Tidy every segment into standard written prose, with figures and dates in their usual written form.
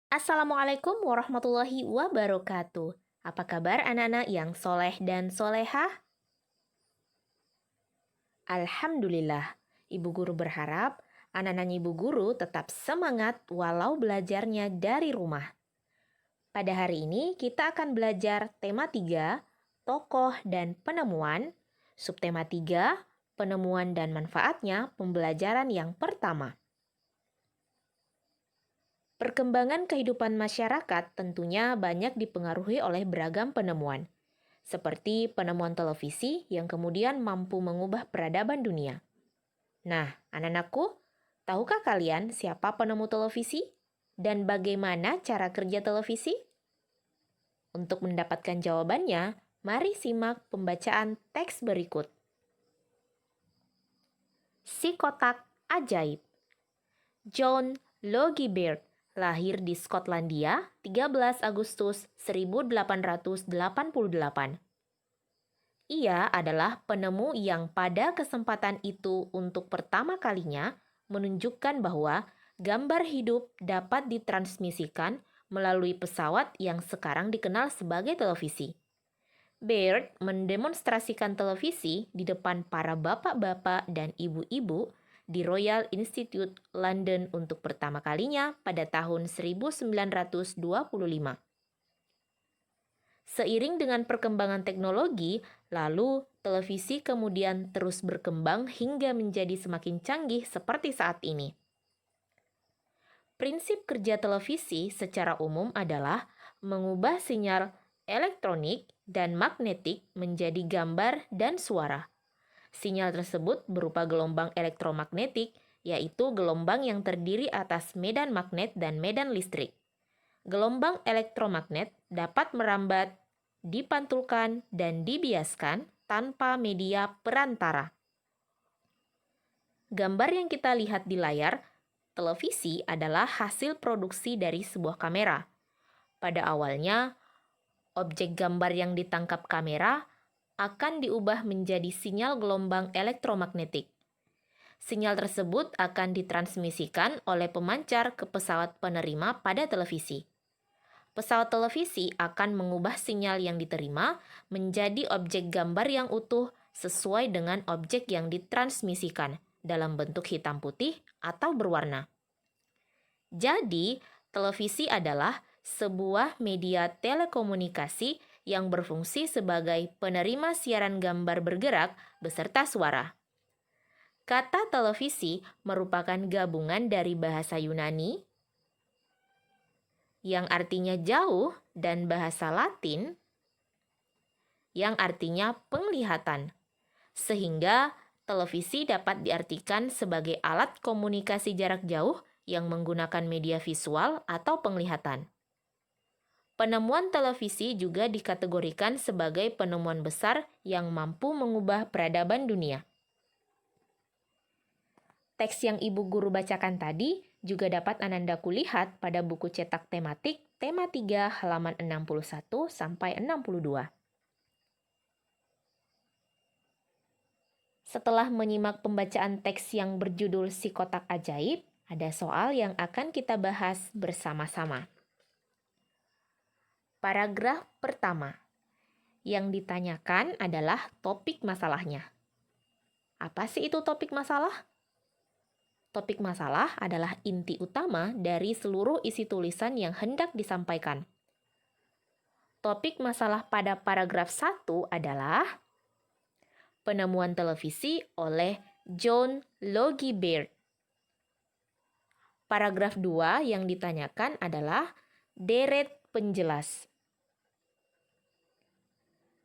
Assalamualaikum warahmatullahi wabarakatuh. Apa kabar anak-anak yang soleh dan solehah? Alhamdulillah, Ibu Guru berharap anak-anak Ibu Guru tetap semangat walau belajarnya dari rumah. Pada hari ini kita akan belajar tema 3, tokoh dan penemuan, subtema 3, penemuan dan manfaatnya, pembelajaran yang pertama. Perkembangan kehidupan masyarakat tentunya banyak dipengaruhi oleh beragam penemuan, seperti penemuan televisi yang kemudian mampu mengubah peradaban dunia. Nah, anak-anakku, tahukah kalian siapa penemu televisi dan bagaimana cara kerja televisi? Untuk mendapatkan jawabannya, mari simak pembacaan teks berikut. Si kotak ajaib. John Logie Baird lahir di Skotlandia 13 Agustus 1888. Ia adalah penemu yang pada kesempatan itu untuk pertama kalinya menunjukkan bahwa gambar hidup dapat ditransmisikan melalui pesawat yang sekarang dikenal sebagai televisi. Baird mendemonstrasikan televisi di depan para bapak-bapak dan ibu-ibu di Royal Institute London untuk pertama kalinya pada tahun 1925. Seiring dengan perkembangan teknologi, lalu televisi kemudian terus berkembang hingga menjadi semakin canggih seperti saat ini. Prinsip kerja televisi secara umum adalah mengubah sinyal elektronik dan magnetik menjadi gambar dan suara. Sinyal tersebut berupa gelombang elektromagnetik, yaitu gelombang yang terdiri atas medan magnet dan medan listrik. Gelombang elektromagnet dapat merambat, dipantulkan, dan dibiaskan tanpa media perantara. Gambar yang kita lihat di layar televisi adalah hasil produksi dari sebuah kamera. Pada awalnya, objek gambar yang ditangkap kamera akan diubah menjadi sinyal gelombang elektromagnetik. Sinyal tersebut akan ditransmisikan oleh pemancar ke pesawat penerima pada televisi. Pesawat televisi akan mengubah sinyal yang diterima menjadi objek gambar yang utuh sesuai dengan objek yang ditransmisikan dalam bentuk hitam putih atau berwarna. Jadi, televisi adalah sebuah media telekomunikasi yang berfungsi sebagai penerima siaran gambar bergerak beserta suara. Kata televisi merupakan gabungan dari bahasa Yunani yang artinya jauh dan bahasa Latin yang artinya penglihatan. Sehingga televisi dapat diartikan sebagai alat komunikasi jarak jauh yang menggunakan media visual atau penglihatan. Penemuan televisi juga dikategorikan sebagai penemuan besar yang mampu mengubah peradaban dunia. Teks yang Ibu Guru bacakan tadi juga dapat Anandaku lihat pada buku cetak tematik tema 3 halaman 61 sampai 62. Setelah menyimak pembacaan teks yang berjudul Si Kotak Ajaib, ada soal yang akan kita bahas bersama-sama. Paragraf pertama. Yang ditanyakan adalah topik masalahnya. Apa sih itu topik masalah? Topik masalah adalah inti utama dari seluruh isi tulisan yang hendak disampaikan. Topik masalah pada paragraf 1 adalah penemuan televisi oleh John Logie Baird. Paragraf 2 yang ditanyakan adalah deret penjelas.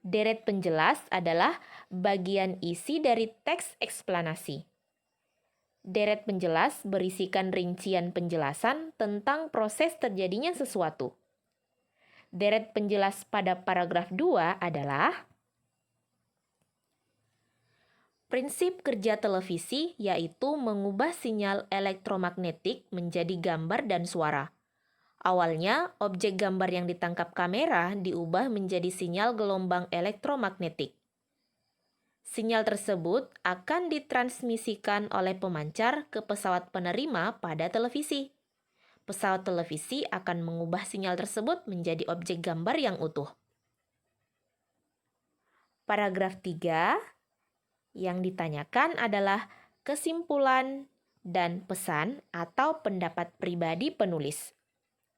Deret penjelas adalah bagian isi dari teks eksplanasi. Deret penjelas berisikan rincian penjelasan tentang proses terjadinya sesuatu. Deret penjelas pada paragraf 2 adalah prinsip kerja televisi, yaitu mengubah sinyal elektromagnetik menjadi gambar dan suara. Awalnya, objek gambar yang ditangkap kamera diubah menjadi sinyal gelombang elektromagnetik. Sinyal tersebut akan ditransmisikan oleh pemancar ke pesawat penerima pada televisi. pesawat televisi akan mengubah sinyal tersebut menjadi objek gambar yang utuh. Paragraf 3 yang ditanyakan adalah kesimpulan dan pesan atau pendapat pribadi penulis.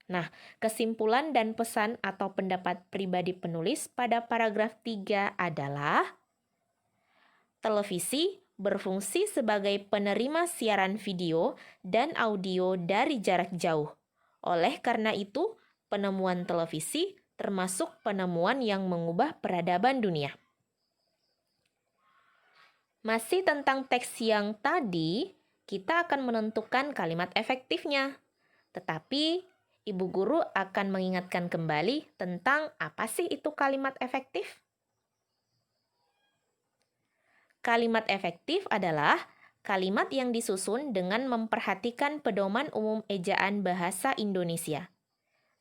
Nah, kesimpulan dan pesan atau pendapat pribadi penulis pada paragraf 3 adalah televisi berfungsi sebagai penerima siaran video dan audio dari jarak jauh. Oleh karena itu, penemuan televisi termasuk penemuan yang mengubah peradaban dunia. Masih tentang teks yang tadi, kita akan menentukan kalimat efektifnya. Tetapi, Ibu Guru akan mengingatkan kembali tentang apa sih itu kalimat efektif? Kalimat efektif adalah kalimat yang disusun dengan memperhatikan pedoman umum ejaan bahasa Indonesia.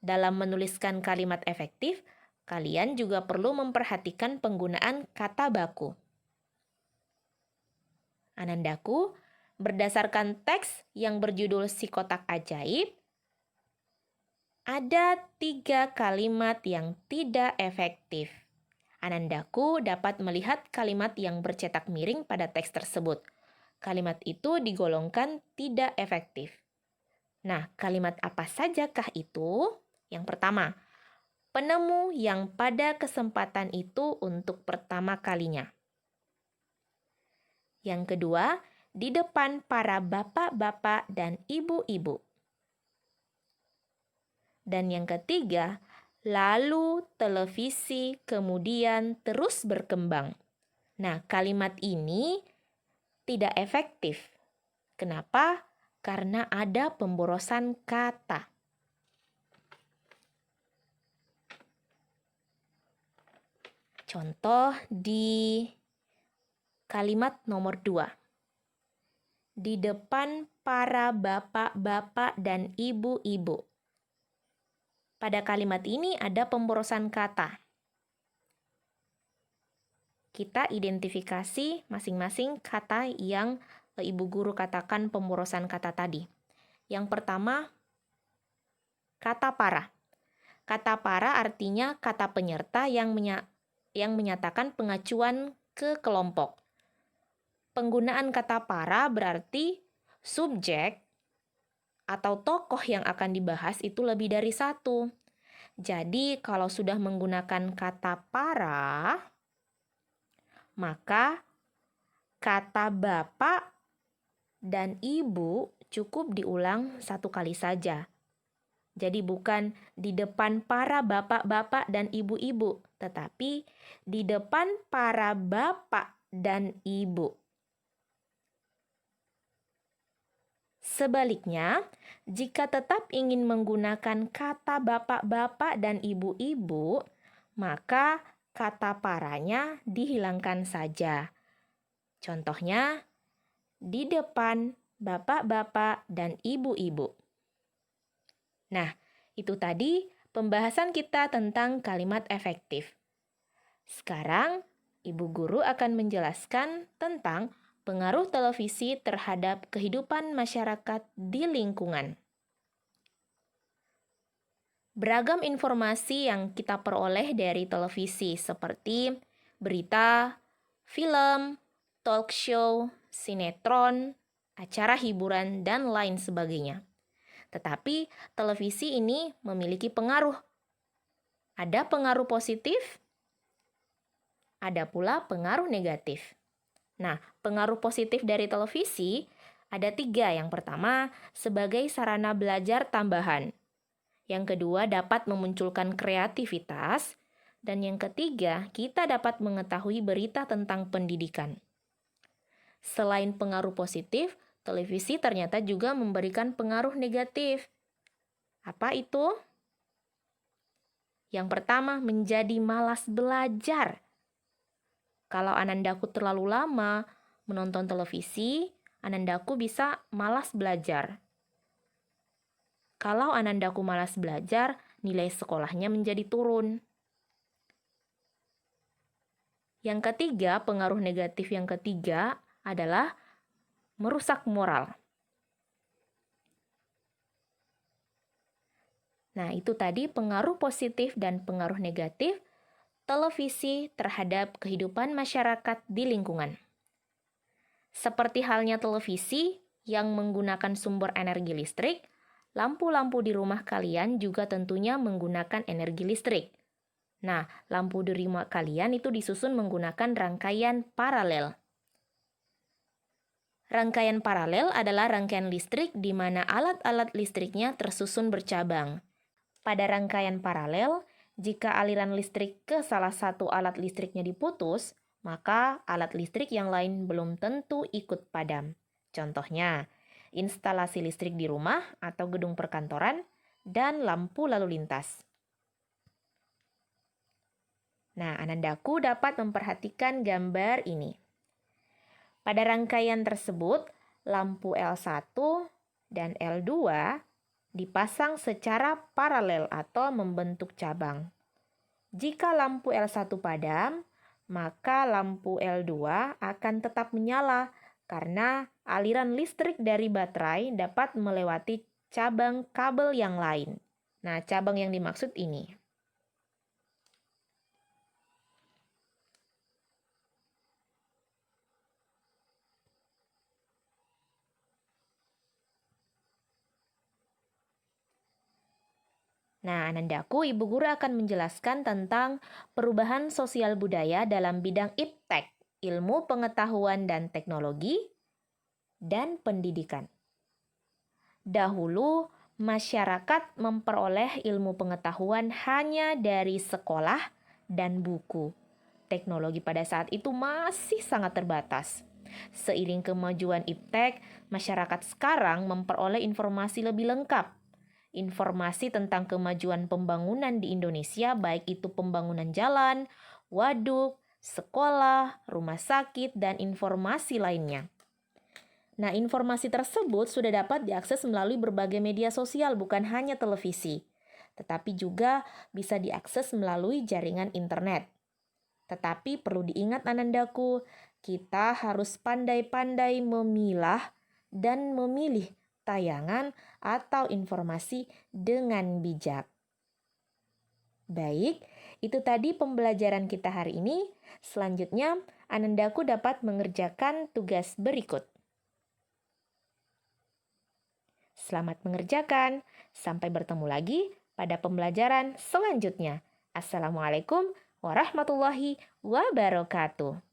Dalam menuliskan kalimat efektif, kalian juga perlu memperhatikan penggunaan kata baku. Anandaku, berdasarkan teks yang berjudul Si Kotak Ajaib, ada 3 kalimat yang tidak efektif. Anandaku dapat melihat kalimat yang bercetak miring pada teks tersebut. Kalimat itu digolongkan tidak efektif. Nah, kalimat apa sajakah itu? Yang pertama, penemu yang pada kesempatan itu untuk pertama kalinya. Yang kedua, di depan para bapak-bapak dan ibu-ibu. Dan yang ketiga, lalu televisi kemudian terus berkembang. Nah, kalimat ini tidak efektif. Kenapa? Karena ada pemborosan kata. Contoh di kalimat nomor 2. Di depan para bapak-bapak dan ibu-ibu. Pada kalimat ini ada pemborosan kata. Kita identifikasi masing-masing kata yang Ibu Guru katakan pemborosan kata tadi. Yang pertama, kata para. Kata para artinya kata penyerta yang menyatakan pengacuan ke kelompok. Penggunaan kata para berarti subjek atau tokoh yang akan dibahas itu lebih dari satu. Jadi, kalau sudah menggunakan kata para, maka kata bapak dan ibu cukup diulang 1 kali saja. Jadi bukan di depan para bapak-bapak dan ibu-ibu, tetapi di depan para bapak dan ibu. Sebaliknya, jika tetap ingin menggunakan kata bapak-bapak dan ibu-ibu, maka kata paranya dihilangkan saja. Contohnya, di depan bapak-bapak dan ibu-ibu. Nah, itu tadi pembahasan kita tentang kalimat efektif. Sekarang, Ibu Guru akan menjelaskan tentang pengaruh televisi terhadap kehidupan masyarakat di lingkungan. Beragam informasi yang kita peroleh dari televisi seperti berita, film, talk show, sinetron, acara hiburan, dan lain sebagainya. Tetapi televisi ini memiliki pengaruh. Ada pengaruh positif, ada pula pengaruh negatif. Nah, pengaruh positif dari televisi ada 3. Yang pertama, sebagai sarana belajar tambahan. Yang kedua, dapat memunculkan kreativitas. Dan yang ketiga, kita dapat mengetahui berita tentang pendidikan. Selain pengaruh positif, televisi ternyata juga memberikan pengaruh negatif. Apa itu? Yang pertama, menjadi malas belajar. Kalau Anandaku terlalu lama menonton televisi, Anandaku bisa malas belajar. Kalau Anandaku malas belajar, nilai sekolahnya menjadi turun. Yang ketiga, pengaruh negatif yang ketiga adalah merusak moral. Nah, itu tadi pengaruh positif dan pengaruh negatif televisi terhadap kehidupan masyarakat di lingkungan. Seperti halnya televisi yang menggunakan sumber energi listrik, lampu-lampu di rumah kalian juga tentunya menggunakan energi listrik. Nah, lampu di rumah kalian itu disusun menggunakan rangkaian paralel. Rangkaian paralel adalah rangkaian listrik di mana alat-alat listriknya tersusun bercabang. Pada rangkaian paralel, jika aliran listrik ke salah satu alat listriknya diputus, maka alat listrik yang lain belum tentu ikut padam. Contohnya, instalasi listrik di rumah atau gedung perkantoran dan lampu lalu lintas. Nah, Anandaku dapat memperhatikan gambar ini. Pada rangkaian tersebut, lampu L1 dan L2 dipasang secara paralel atau membentuk cabang. Jika lampu L1 padam, maka lampu L2 akan tetap menyala karena aliran listrik dari baterai dapat melewati cabang kabel yang lain. Nah, cabang yang dimaksud ini. Nah, Anandaku, Ibu Guru akan menjelaskan tentang perubahan sosial budaya dalam bidang IPTEK, ilmu pengetahuan dan teknologi, dan pendidikan. Dahulu, masyarakat memperoleh ilmu pengetahuan hanya dari sekolah dan buku. Teknologi pada saat itu masih sangat terbatas. Seiring kemajuan IPTEK, masyarakat sekarang memperoleh informasi lebih lengkap. Informasi tentang kemajuan pembangunan di Indonesia, baik itu pembangunan jalan, waduk, sekolah, rumah sakit, dan informasi lainnya. Nah, informasi tersebut sudah dapat diakses melalui berbagai media sosial, bukan hanya televisi, tetapi juga bisa diakses melalui jaringan internet. Tetapi perlu diingat Anandaku, kita harus pandai-pandai memilah dan memilih tayangan atau informasi dengan bijak. Baik, itu tadi pembelajaran kita hari ini. Selanjutnya, Anandaku dapat mengerjakan tugas berikut. Selamat mengerjakan. Sampai bertemu lagi pada pembelajaran selanjutnya. Assalamualaikum warahmatullahi wabarakatuh.